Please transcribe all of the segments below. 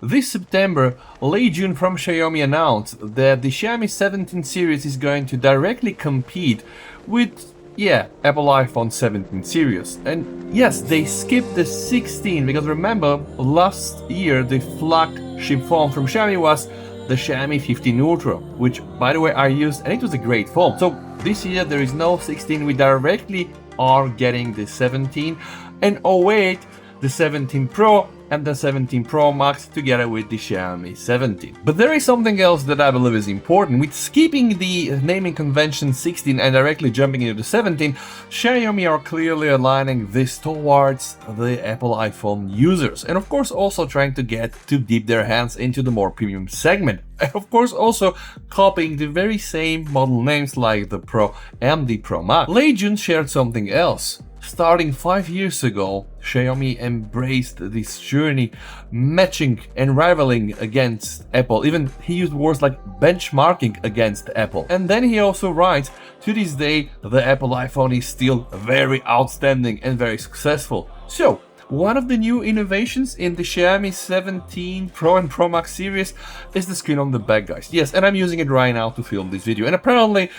This September, Lei Jun from Xiaomi announced that the Xiaomi 17 series is going to directly compete with, Apple iPhone 17 series. And yes, they skipped the 16 because remember, last year the flagship phone from Xiaomi was the Xiaomi 15 Ultra, which by the way I used and it was a great phone. So this year there is no 16, we directly are getting the 17, and wait, the 17 Pro and the 17 Pro Max together with the Xiaomi 17. But there is something else that I believe is important. With skipping the naming convention 16 and directly jumping into the 17, Xiaomi are clearly aligning this towards the Apple iPhone users, and of course also trying to get to dip their hands into the more premium segment. And of course also copying the very same model names like the Pro and the Pro Max. Lei Jun shared something else. Starting 5 years ago, Xiaomi embraced this journey, matching and rivaling against Apple. Even he used words like benchmarking against Apple. And then he also writes, to this day, the Apple iPhone is still very outstanding and very successful. So, one of the new innovations in the Xiaomi 17 Pro and Pro Max series is the screen on the back, guys. Yes, and I'm using it right now to film this video. And apparently,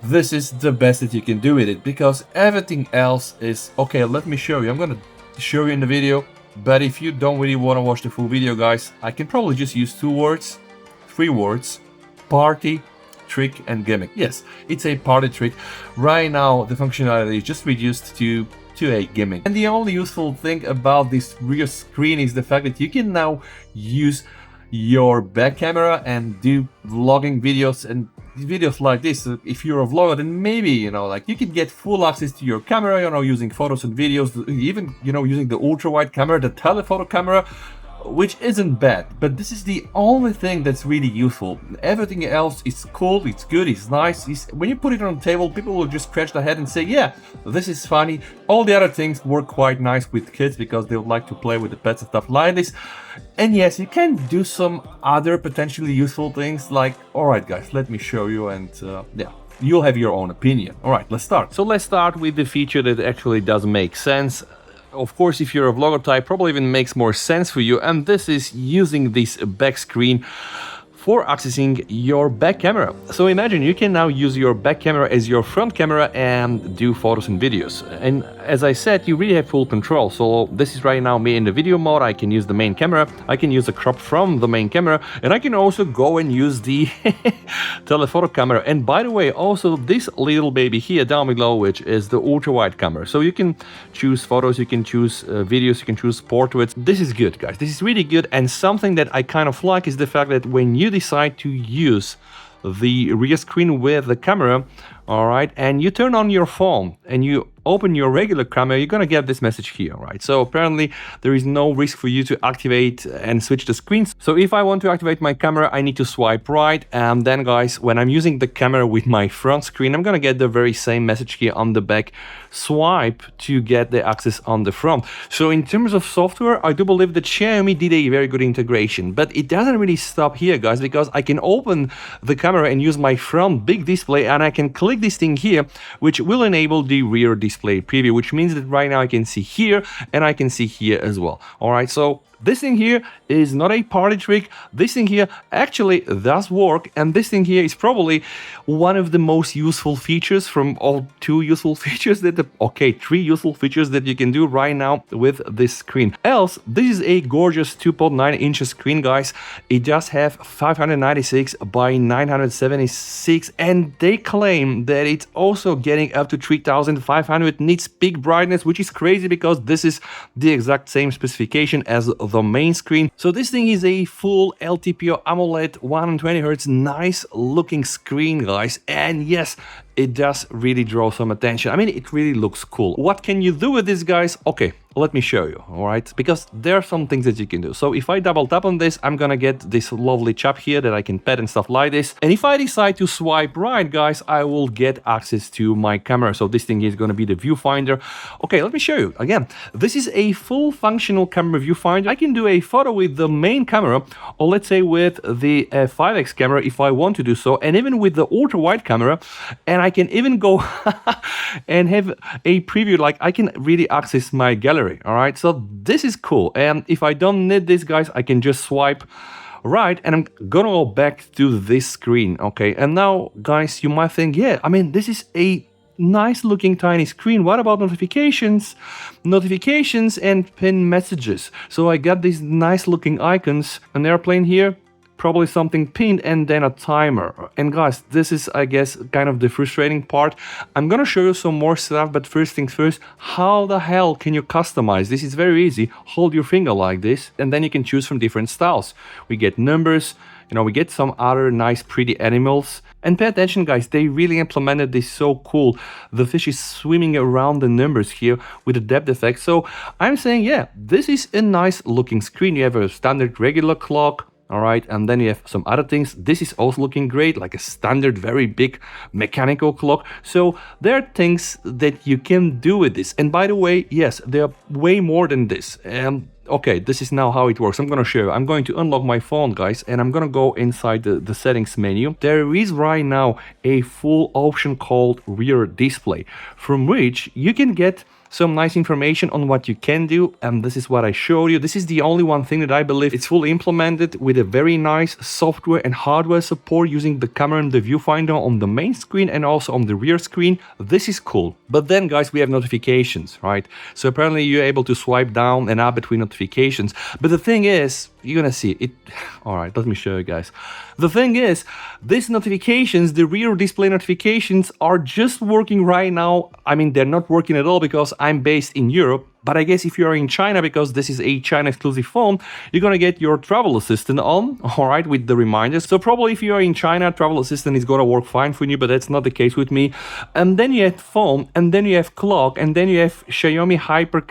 this is the best that you can do with it, because everything else is okay. Let me show you. I'm gonna show you in the video, but if you don't really want to watch the full video, guys, I can probably just use 3 words: party, trick, and gimmick. Yes, it's a party trick. Right now the functionality is just reduced to a gimmick, and the only useful thing about this rear screen is the fact that you can now use your back camera and do vlogging videos and videos like this. If you're a vlogger, then maybe, like you can get full access to your camera, using photos and videos, even, using the ultra wide camera, the telephoto camera, which isn't bad. But this is the only thing that's really useful. Everything else is cool, it's good, it's nice. When you put it on the table, people will just scratch their head and say, yeah, this is funny. All the other things work quite nice with kids because they would like to play with the pets and stuff like this. And yes, you can do some other potentially useful things like, alright guys, let me show you, and you'll have your own opinion. Alright, let's start. So let's start with the feature that actually does make sense. Of course, if you're a vlogger type, probably even makes more sense for you, and this is using this back screen for accessing your back camera. So imagine you can now use your back camera as your front camera and do photos and videos. And as I said, you really have full control. So this is right now me in the video mode. I can use the main camera, I can use the crop from the main camera, and I can also go and use the telephoto camera. And by the way, also this little baby here down below, which is the ultra wide camera. So you can choose photos, you can choose videos, you can choose portraits. This is good, guys. This is really good. And something that I kind of like is the fact that when you decide to use the rear screen with the camera, all right, and you turn on your phone and you open your regular camera, you're gonna get this message here, right? So apparently there is no risk for you to activate and switch the screens. So if I want to activate my camera, I need to swipe right, and then guys, when I'm using the camera with my front screen, I'm gonna get the very same message here on the back. Swipe to get the access on the front. So in terms of software, I do believe that Xiaomi did a very good integration, but it doesn't really stop here, guys, because I can open the camera and use my front big display, and I can click this thing here, which will enable the rear display preview, which means that right now I can see here and I can see here as well. All right, so this thing here is not a party trick. This thing here actually does work, and this thing here is probably one of the most useful features from all 3 useful features that you can do right now with this screen. Else, this is a gorgeous 2.9 inch screen, guys. It does have 596 by 976, and they claim that it's also getting up to 3500 nits peak brightness, which is crazy because this is the exact same specification as the main screen. So this thing is a full LTPO AMOLED 120Hz nice looking screen, guys, and yes, it does really draw some attention. I mean, it really looks cool. What can you do with this, guys? Okay, let me show you, all right? Because there are some things that you can do. So if I double tap on this, I'm gonna get this lovely chap here that I can pet and stuff like this. And if I decide to swipe right, guys, I will get access to my camera. So this thing is gonna be the viewfinder. Okay, let me show you. Again, this is a full functional camera viewfinder. I can do a photo with the main camera, or let's say with the 5x camera if I want to do so, and even with the ultra wide camera, and I can even go and have a preview. Like I can really access my gallery gallery, all right? So this is cool. And if I don't need this, guys, I can just swipe right, and I'm gonna go back to this screen, okay? And now, guys, you might think, yeah, I mean, this is a nice looking tiny screen. What about notifications? Notifications and pin messages. So I got these nice looking icons, an airplane here, probably something pinned, and then a timer. And guys, this is, I guess, kind of the frustrating part. I'm gonna show you some more stuff, but first things first, how the hell can you customize this? It's very easy. Hold your finger like this, and then you can choose from different styles. We get numbers, you know, we get some other nice pretty animals. And pay attention, guys, they really implemented this so cool. The fish is swimming around the numbers here with a depth effect. So I'm saying, yeah, this is a nice looking screen. You have a standard regular clock, all right, and then you have some other things. This is also looking great, like a standard, very big mechanical clock. So there are things that you can do with this. And by the way, yes, there are way more than this. Okay, this is now how it works. I'm gonna show you. I'm going to unlock my phone, guys, and I'm gonna go inside the settings menu. There is right now a full option called rear display, from which you can get some nice information on what you can do, and this is what I showed you. This is the only one thing that I believe it's fully implemented with a very nice software and hardware support using the camera and the viewfinder on the main screen and also on the rear screen. This is cool. But then, guys, we have notifications, right? So apparently you're able to swipe down and up between notifications. But the thing is, you're gonna see it. All right, let me show you guys. The thing is, these notifications, the rear display notifications, are just working right now. I mean, they're not working at all because I'm based in Europe. But I guess if you're in China, because this is a China exclusive phone, you're gonna get your travel assistant on, all right, with the reminders. So probably if you're in China, travel assistant is gonna work fine for you, but that's not the case with me. And then you have phone, and then you have clock, and then you have Xiaomi Hyper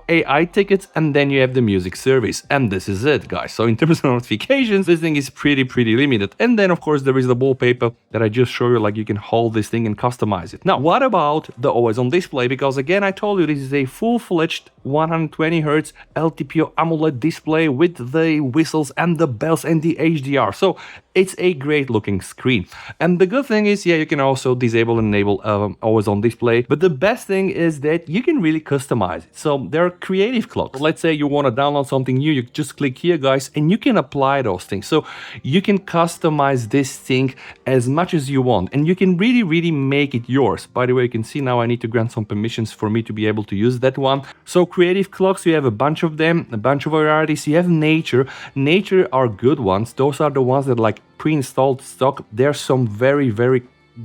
AI tickets, and then you have the music service. And this is it, guys. So in terms of notifications, this thing is pretty limited. And then of course there is the wallpaper that I just showed you, like you can hold this thing and customize it. Now, what about the always on display? Because again, I told you this is a full-fledged 120 Hz LTPO AMOLED display with the whistles and the bells and the HDR. So it's a great looking screen. And the good thing is, yeah, you can also disable and enable always on display. But the best thing is that you can really customize it. So there are creative clocks. Let's say you want to download something new, you just click here, guys, and you can apply those things. So you can customize this thing as much as you want, and you can really make it yours. By the way, you can see now I need to grant some permissions for me to be able to use that one. So creative clocks, you have a bunch of them, a bunch of varieties. You have nature. Nature are good ones. Those are the ones that like pre-installed stock. There's some very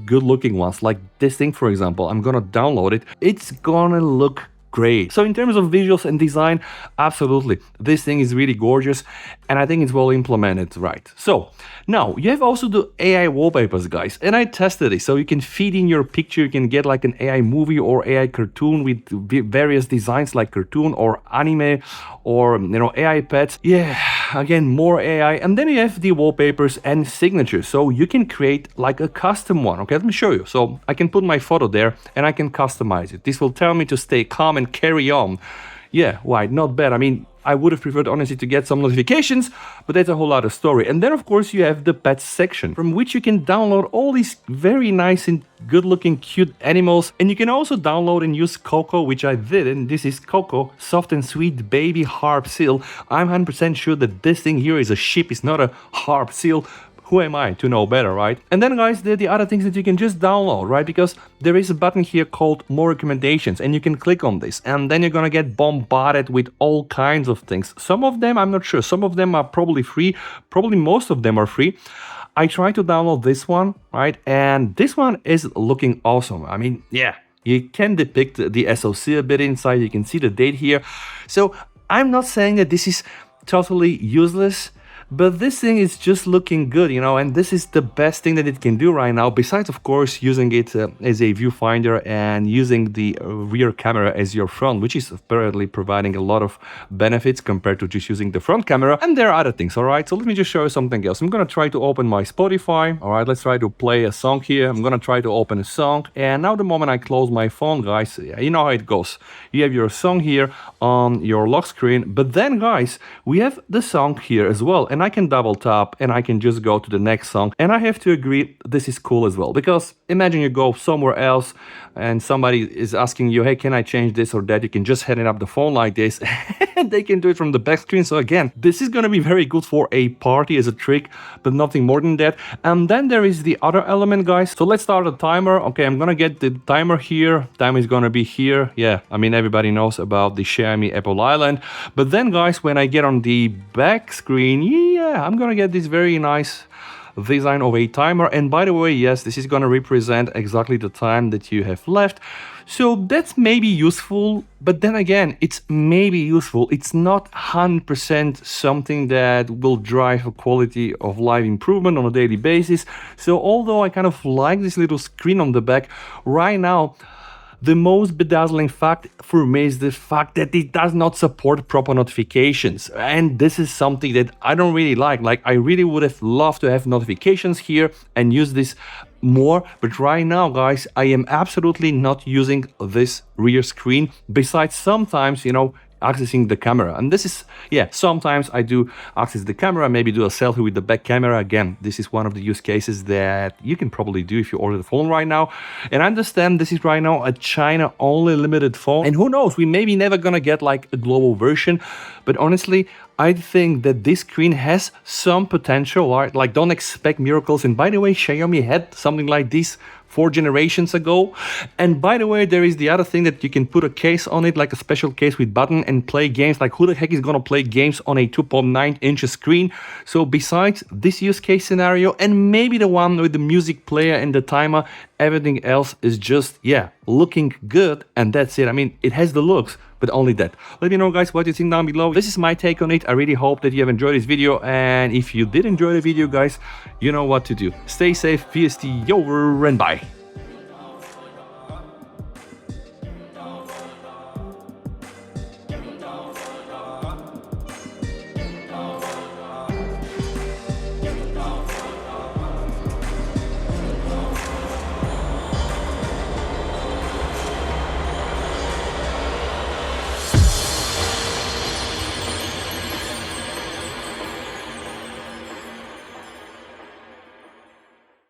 good looking ones, like this thing, for example. I'm gonna download it. It's gonna look great. So in terms of visuals and design, absolutely, this thing is really gorgeous, and I think it's well implemented, right? So now you have also the AI wallpapers, guys, and I tested it. So you can feed in your picture, you can get like an AI movie or AI cartoon with various designs like cartoon or anime or, you know, AI pets. Yeah, again, more AI. And then you have the wallpapers and signatures. So you can create like a custom one. Okay, let me show you. So I can put my photo there and I can customize it. This will tell me to stay calm and carry on. Yeah, why? Not bad. I mean, I would have preferred honestly to get some notifications, but that's a whole other story. And then of course you have the pets section, from which you can download all these very nice and good looking cute animals. And you can also download and use Coco, which I did, and this is Coco, soft and sweet baby harp seal. I'm 100% sure that this thing here is a sheep, it's not a harp seal. Who am I to know better, right? And then, guys, there are the other things that you can just download, right? Because there is a button here called More Recommendations, and you can click on this, and then you're gonna get bombarded with all kinds of things. Some of them, I'm not sure. Some of them are probably free. Probably most of them are free. I tried to download this one, right? And this one is looking awesome. I mean, yeah, you can depict the SoC a bit inside. You can see the date here. So I'm not saying that this is totally useless, but this thing is just looking good, you know, and this is the best thing that it can do right now, besides, of course, using it as a viewfinder and using the rear camera as your front, which is apparently providing a lot of benefits compared to just using the front camera. And there are other things, all right? So let me just show you something else. I'm gonna try to open my Spotify. All right, let's try to play a song here. I'm gonna try to open a song. And now the moment I close my phone, guys, you know how it goes. You have your song here on your lock screen, but then, guys, we have the song here as well. And and I can double tap and I can just go to the next song. And I have to agree, this is cool as well, because imagine you go somewhere else and somebody is asking you, hey, can I change this or that? You can just hand it up the phone like this and they can do it from the back screen. So again, this is going to be very good for a party as a trick, but nothing more than that. And then there is the other element, guys. So let's start a timer. Okay, I'm gonna get the timer here. Time is gonna be here. Yeah, I mean, everybody knows about the Xiaomi Apple Island. But then, guys, when I get on the back screen, yeah, I'm gonna get this very nice design of a timer. And by the way, yes, this is going to represent exactly the time that you have left. So that's maybe useful, but then again, it's maybe useful. It's not 100% something that will drive a quality of life improvement on a daily basis. So although I kind of like this little screen on the back, right now, the most bedazzling fact for me is the fact that it does not support proper notifications. And this is something that I don't really like. Like, I really would have loved to have notifications here and use this more. But right now, guys, I am absolutely not using this rear screen. Besides sometimes, you know, accessing the camera. And this is, yeah, sometimes I do access the camera, maybe do a selfie with the back camera. Again, this is one of the use cases that you can probably do if you order the phone right now. And I understand this is right now a China only limited phone, and who knows, we maybe never gonna get like a global version. But honestly, I think that this screen has some potential, right? Like, don't expect miracles. And by the way, Xiaomi had something like this 4 generations ago. And by the way, there is the other thing that you can put a case on it, like a special case with button, and play games. Like, who the heck is gonna play games on a 2.9-inch screen? So besides this use case scenario and maybe the one with the music player and the timer, everything else is just, yeah, looking good, and that's it. I mean, it has the looks, but only that. Let me know, guys, what you think down below. This is my take on it. I really hope that you have enjoyed this video, and if you did enjoy the video, guys, you know what to do. Stay safe, PST over, and bye.